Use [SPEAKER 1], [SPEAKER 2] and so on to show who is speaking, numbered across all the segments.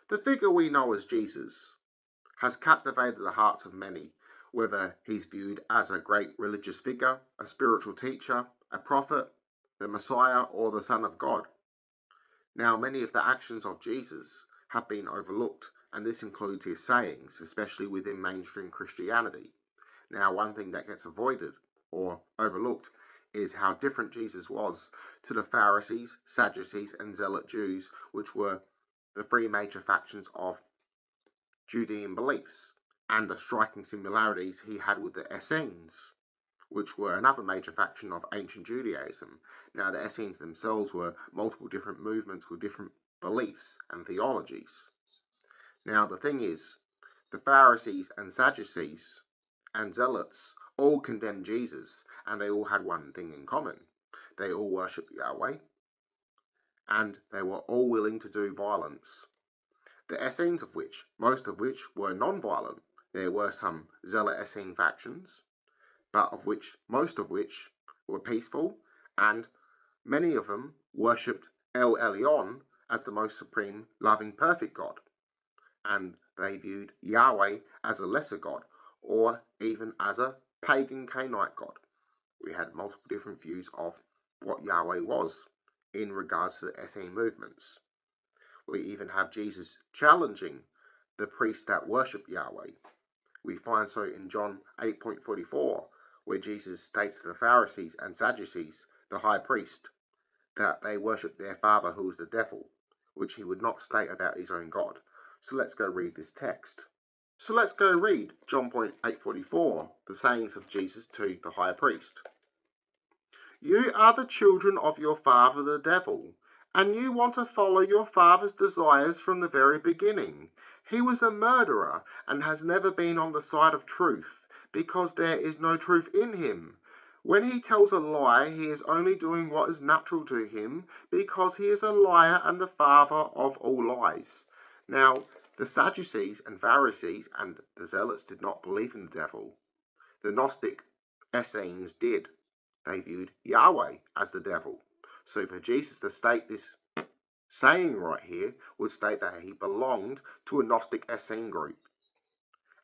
[SPEAKER 1] The figure we know as Jesus has captivated the hearts of many, whether he's viewed as a great religious figure, a spiritual teacher, a prophet, the Messiah, or the Son of God. Now, many of the actions of Jesus have been overlooked, and this includes his sayings, especially within mainstream Christianity. Now, one thing that gets avoided or overlooked is how different Jesus was to the Pharisees, Sadducees, and Zealot Jews, which were the three major factions of Judean beliefs, and the striking similarities he had with the Essenes, which were another major faction of ancient Judaism. Now, the Essenes themselves were multiple different movements with different beliefs and theologies. Now, the thing is, the Pharisees and Sadducees and Zealots all condemned Jesus, and they all had one thing in common. They all worshipped Yahweh, and they were all willing to do violence. The Essenes most of which were non-violent. There were some Zealot Essene factions, but most of which were peaceful, and many of them worshipped El Elyon as the most supreme, loving, perfect God, and they viewed Yahweh as a lesser god, or even as a pagan Canaanite god. We had multiple different views of what Yahweh was in regards to the Essene movements. We even have Jesus challenging the priests that worship Yahweh. We find so in John 8.44, where Jesus states to the Pharisees and Sadducees, the high priest, that they worship their father who is the devil, which he would not state about his own God. So let's go read this text. So let's go read John 8.44, the sayings of Jesus to the high priest. You are the children of your father the devil, and you want to follow your father's desires from the very beginning. He was a murderer and has never been on the side of truth, because there is no truth in him. When he tells a lie, he is only doing what is natural to him, because he is a liar and the father of all lies. Now, the Sadducees and Pharisees and the Zealots did not believe in the devil. The Gnostic Essenes did. They viewed Yahweh as the devil. So for Jesus to state this saying right here would state that he belonged to a Gnostic Essene group.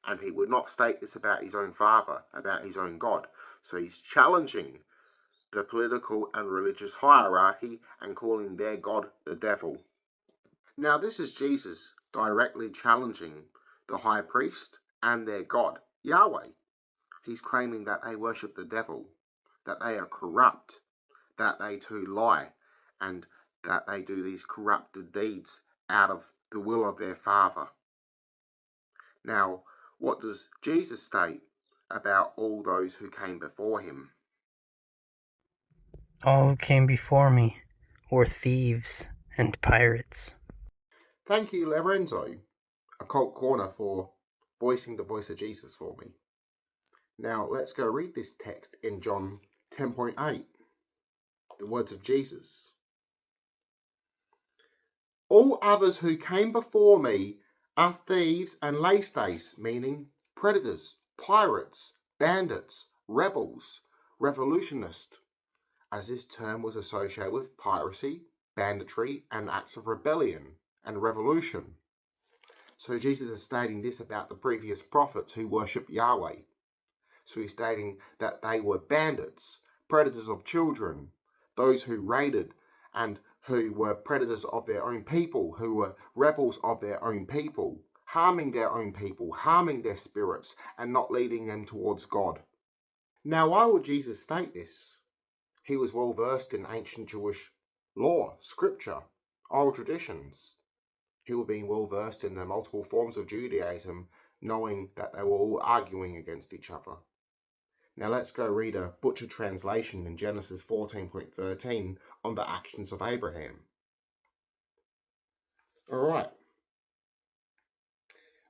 [SPEAKER 1] And he would not state this about his own father, about his own God. So he's challenging the political and religious hierarchy and calling their God the devil. Now this is Jesus directly challenging the high priest and their God, Yahweh. He's claiming that they worship the devil, that they are corrupt, that they too lie, and that they do these corrupted deeds out of the will of their Father. Now, what does Jesus state about all those who came before him?
[SPEAKER 2] All who came before me were thieves and pirates.
[SPEAKER 1] Thank you, Lorenzo, Occult Corner, for voicing the voice of Jesus for me. Now, let's go read this text in John 10.8, the words of Jesus. All others who came before me are thieves and laysdays, meaning predators, pirates, bandits, rebels, revolutionists, as this term was associated with piracy, banditry, and acts of rebellion and revolution. So Jesus is stating this about the previous prophets who worshipped Yahweh. So he's stating that they were bandits, predators of children, those who raided and who were predators of their own people, who were rebels of their own people, harming their own people, harming their spirits, and not leading them towards God. Now, why would Jesus state this? He was well versed in ancient Jewish law, scripture, oral traditions. He would be well versed in the multiple forms of Judaism, knowing that they were all arguing against each other. Now let's go read a butchered translation in Genesis 14.13 on the actions of Abraham. Alright.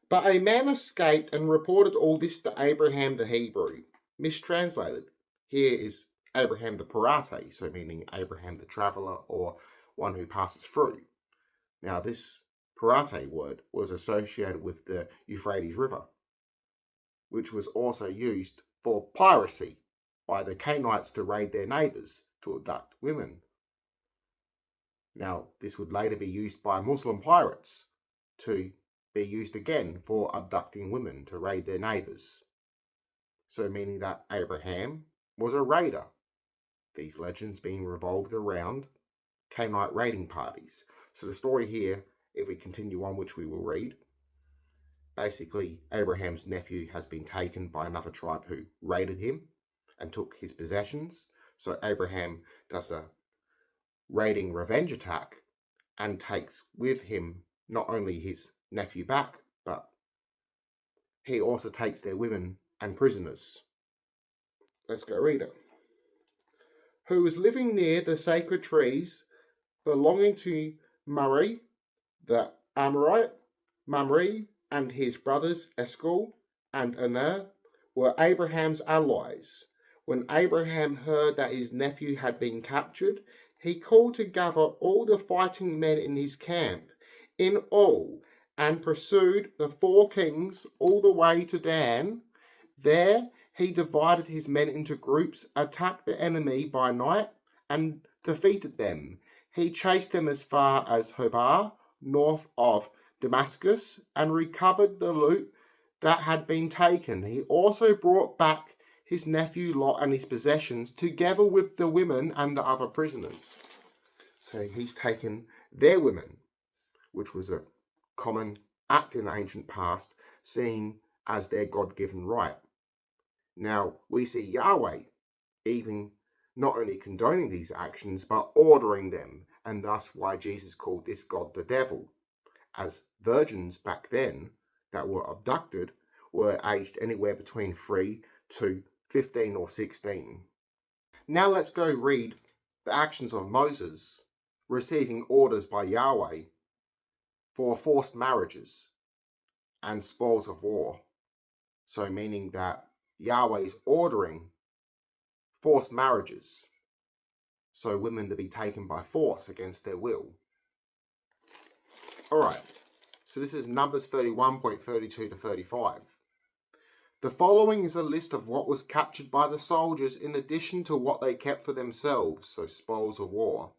[SPEAKER 1] But a man escaped and reported all this to Abraham the Hebrew. Mistranslated. Here is Abraham the Parate, so meaning Abraham the traveller or one who passes through. Now this Parate word was associated with the Euphrates River, which was also used for piracy by the Canaanites to raid their neighbours, to abduct women. Now, this would later be used by Muslim pirates to be used again for abducting women to raid their neighbours. So meaning that Abraham was a raider. These legends being revolved around Canaanite raiding parties. So the story here, if we continue on, which we will read, basically Abraham's nephew has been taken by another tribe who raided him and took his possessions. So Abraham does a raiding revenge attack and takes with him not only his nephew back, but he also takes their women and prisoners. Let's go read it. Who was living near the sacred trees belonging to Murray the Amorite. Mamre and his brothers Eshcol and Aner were Abraham's allies. When Abraham heard that his nephew had been captured, he called together all the fighting men in his camp in all and pursued the four kings all the way to Dan. There he divided his men into groups, attacked the enemy by night, and defeated them. He chased them as far as Hobah, north of Damascus, and recovered the loot that had been taken. He also brought back his nephew Lot and his possessions, together with the women and the other prisoners. So he's taken their women, which was a common act in the ancient past, seen as their God-given right. Now, we see Yahweh even not only condoning these actions, but ordering them, and thus why Jesus called this God the devil, as virgins back then that were abducted were aged anywhere between 3 to 15 or 16. Now let's go read the actions of Moses receiving orders by Yahweh for forced marriages and spoils of war. So meaning that Yahweh's ordering forced marriages, so women to be taken by force against their will. Alright, so this is Numbers 31.32 to 35. The following is a list of what was captured by the soldiers in addition to what they kept for themselves, so spoils of war.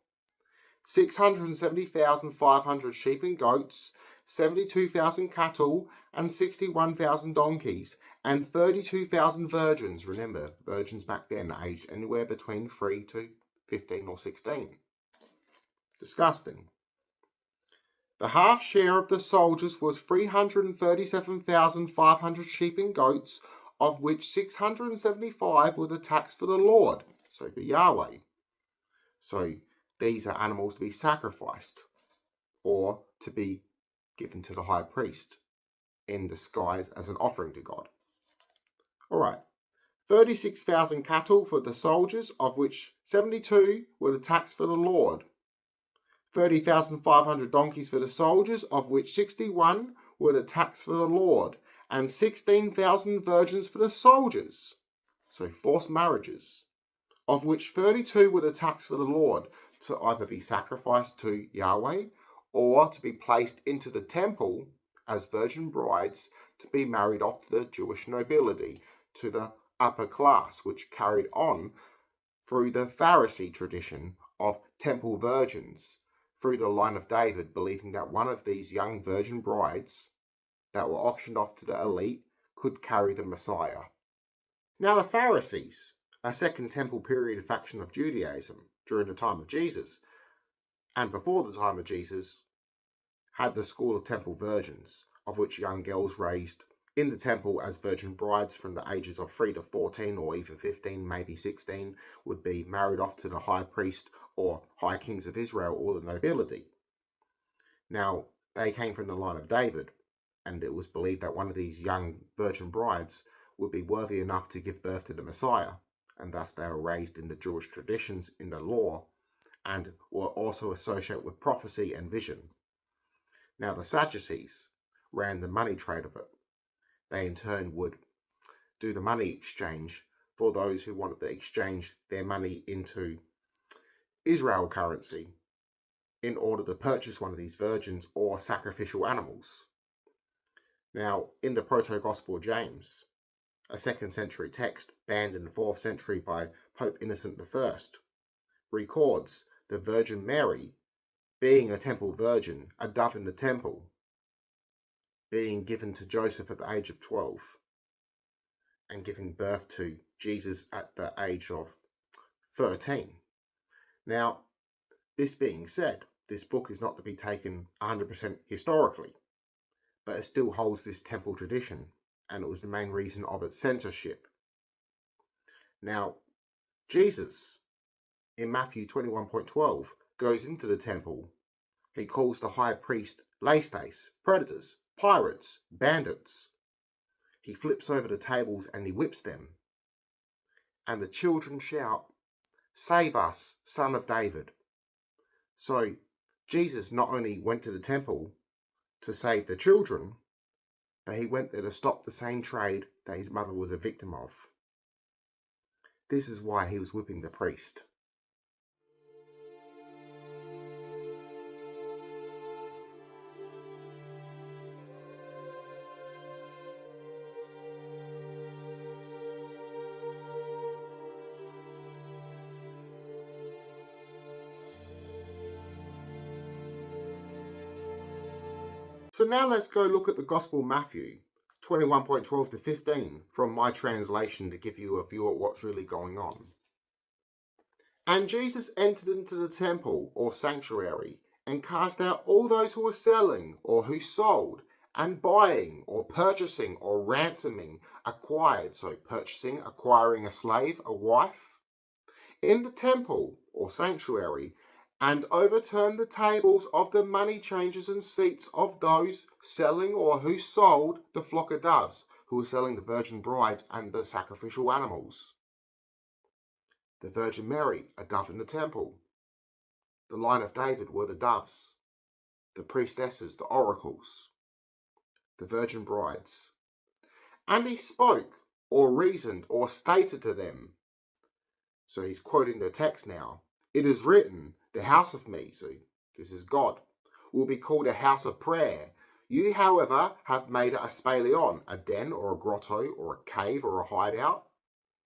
[SPEAKER 1] 670,500 sheep and goats, 72,000 cattle, and 61,000 donkeys, and 32,000 virgins. Remember, virgins back then aged anywhere between 3 to 15 or 16. Disgusting. The half share of the soldiers was 337,500 sheep and goats, of which 675 were the tax for the Lord, so for Yahweh. So these are animals to be sacrificed or to be given to the high priest in disguise as an offering to God. Alright, 36,000 cattle for the soldiers, of which 72 were the tax for the Lord. 30,500 donkeys for the soldiers, of which 61 were the tax for the Lord, and 16,000 virgins for the soldiers, so forced marriages, of which 32 were the tax for the Lord, to either be sacrificed to Yahweh or to be placed into the temple as virgin brides to be married off to the Jewish nobility, to the upper class, which carried on through the Pharisee tradition of temple virgins, through the line of David, believing that one of these young virgin brides that were auctioned off to the elite could carry the Messiah. Now the Pharisees, a second temple period faction of Judaism during the time of Jesus, and before the time of Jesus, had the school of temple virgins, of which young girls raised in the temple as virgin brides from the ages of 3 to 14 or even 15, maybe 16, would be married off to the high priest or high kings of Israel or the nobility. Now, they came from the line of David, and it was believed that one of these young virgin brides would be worthy enough to give birth to the Messiah, and thus they were raised in the Jewish traditions, in the law, and were also associated with prophecy and vision. Now, the Sadducees ran the money trade of it. They in turn would do the money exchange for those who wanted to exchange their money into Israel currency in order to purchase one of these virgins or sacrificial animals. Now, in the Proto-Gospel of James, a 2nd century text banned in the 4th century by Pope Innocent I, records the Virgin Mary being a temple virgin, a dove in the temple, being given to Joseph at the age of 12 and giving birth to Jesus at the age of 13. Now, this being said, this book is not to be taken 100% historically, but it still holds this temple tradition, and it was the main reason of its censorship. Now, Jesus, in Matthew 21.12, goes into the temple. He calls the high priest lastes, predators, pirates, bandits. He flips over the tables and he whips them. And the children shout, "Save us, Son of David." So Jesus not only went to the temple to save the children, but he went there to stop the same trade that his mother was a victim of. This is why he was whipping the priest. So now let's go look at the Gospel of Matthew 21.12 to 15 from my translation to give you a view of what's really going on. And Jesus entered into the temple or sanctuary and cast out all those who were selling or who sold and buying or purchasing or ransoming, acquired, so purchasing, acquiring a slave, a wife, in the temple or sanctuary, and overturned the tables of the money changers and seats of those selling or who sold the flock of doves, who were selling the virgin brides and the sacrificial animals. The Virgin Mary, a dove in the temple. The line of David were the doves, the priestesses, the oracles, the virgin brides. And he spoke, or reasoned, or stated to them. So he's quoting the text now. It is written, the house of me, so this is God, will be called a house of prayer. You, however, have made it a spalion, a den or a grotto or a cave or a hideout.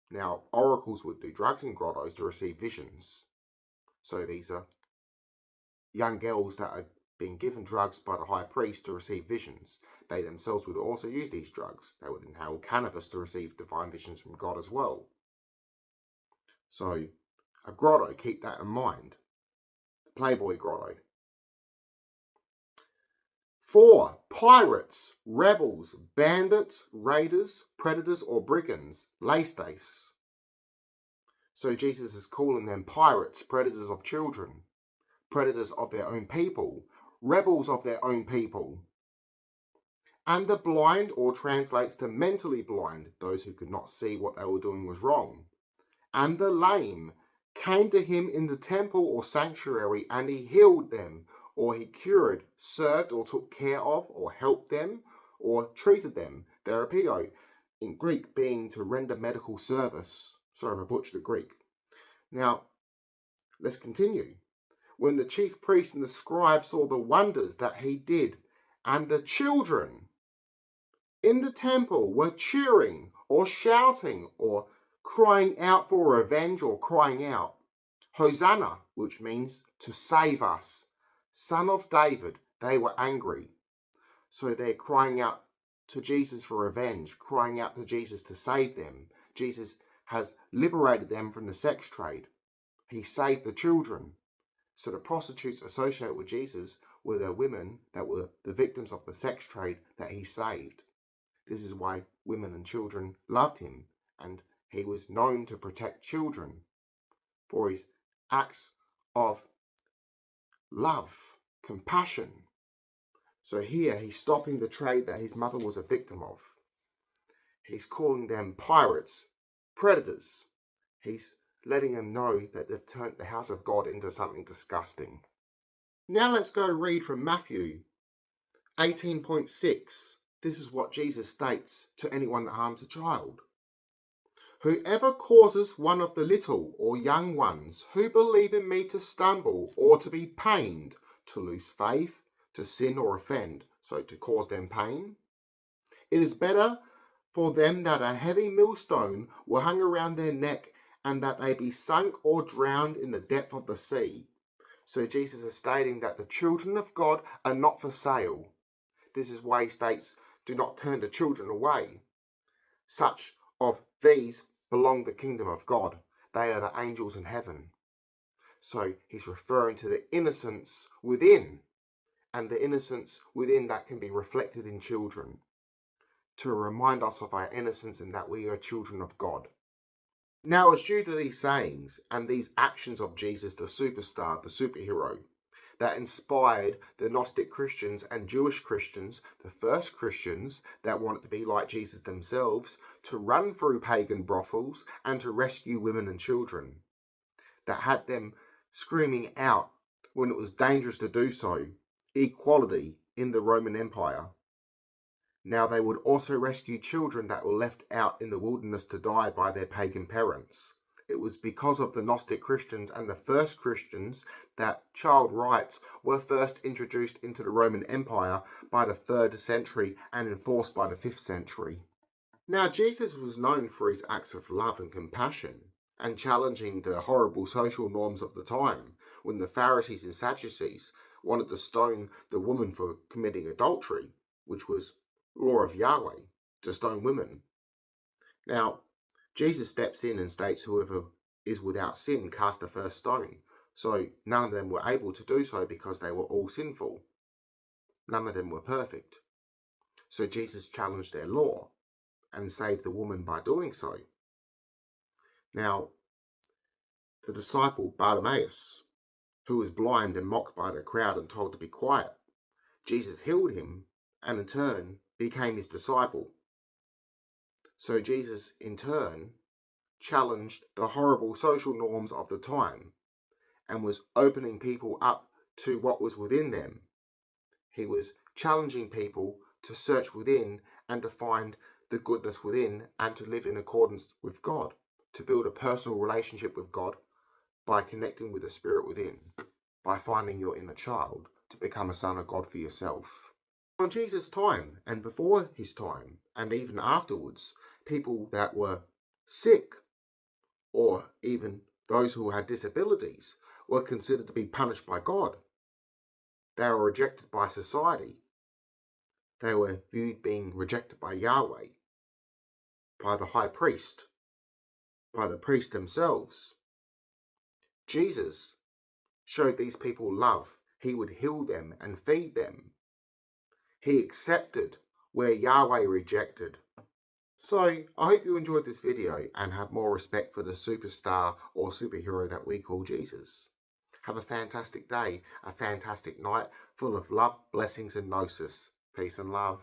[SPEAKER 1] Now, oracles would do drugs in grottos to receive visions. So these are young girls that are being given drugs by the high priest to receive visions. They themselves would also use these drugs. They would inhale cannabis to receive divine visions from God as well. So, a grotto, keep that in mind. Playboy grotto. 4. Pirates, rebels, bandits, raiders, predators, or brigands, lastes. So Jesus is calling them pirates, predators of children, predators of their own people, rebels of their own people. And the blind, or translates to mentally blind, those who could not see what they were doing was wrong. And the lame came to him in the temple or sanctuary, and he healed them, or he cured, served, or took care of, or helped them, or treated them. Therapeo, in Greek, being to render medical service. Sorry if I butchered the Greek. Now, let's continue. When the chief priests and the scribes saw the wonders that he did, and the children in the temple were cheering, or shouting, or crying out for revenge, or crying out, Hosanna, which means to save us, Son of David, they were angry. So they're crying out to Jesus for revenge, crying out to Jesus to save them. Jesus has liberated them from the sex trade. He saved the children. So the prostitutes associated with Jesus were the women that were the victims of the sex trade that he saved. This is why women and children loved him, and he was known to protect children for his acts of love, compassion. So here he's stopping the trade that his mother was a victim of. He's calling them pirates, predators. He's letting them know that they've turned the house of God into something disgusting. Now let's go read from Matthew 18.6. This is what Jesus states to anyone that harms a child. Whoever causes one of the little or young ones who believe in me to stumble or to be pained, to lose faith, to sin or offend, so to cause them pain, it is better for them that a heavy millstone were hung around their neck and that they be sunk or drowned in the depth of the sea. So Jesus is stating that the children of God are not for sale. This is why he states, do not turn the children away. Such of these belong the kingdom of God. They are the angels in heaven. So he's referring to the innocence within, and the innocence within that can be reflected in children, to remind us of our innocence and that we are children of God. Now, it's due to these sayings and these actions of Jesus, the superstar, the superhero, that inspired the Gnostic Christians and Jewish Christians, the first Christians that wanted to be like Jesus themselves, to run through pagan brothels and to rescue women and children, that had them screaming out when it was dangerous to do so, equality in the Roman Empire. Now they would also rescue children that were left out in the wilderness to die by their pagan parents. It was because of the Gnostic Christians and the first Christians that child rights were first introduced into the Roman Empire by the 3rd century and enforced by the 5th century. Now, Jesus was known for his acts of love and compassion and challenging the horrible social norms of the time, when the Pharisees and Sadducees wanted to stone the woman for committing adultery, which was law of Yahweh, to stone women. Now, Jesus steps in and states, whoever is without sin cast the first stone. So none of them were able to do so because they were all sinful. None of them were perfect. So Jesus challenged their law and saved the woman by doing so. Now, the disciple Bartimaeus, who was blind and mocked by the crowd and told to be quiet, Jesus healed him and in turn became his disciple. So Jesus in turn challenged the horrible social norms of the time and was opening people up to what was within them. He was challenging people to search within and to find the goodness within and to live in accordance with God, to build a personal relationship with God by connecting with the Spirit within, by finding your inner child to become a son of God for yourself. On Jesus' time and before his time and even afterwards, people that were sick or even those who had disabilities were considered to be punished by God. They were rejected by society. They were viewed being rejected by Yahweh, by the high priest, by the priests themselves. Jesus showed these people love. He would heal them and feed them. He accepted where Yahweh rejected. So, I hope you enjoyed this video and have more respect for the superstar or superhero that we call Jesus. Have a fantastic day, a fantastic night, full of love, blessings and gnosis. Peace and love.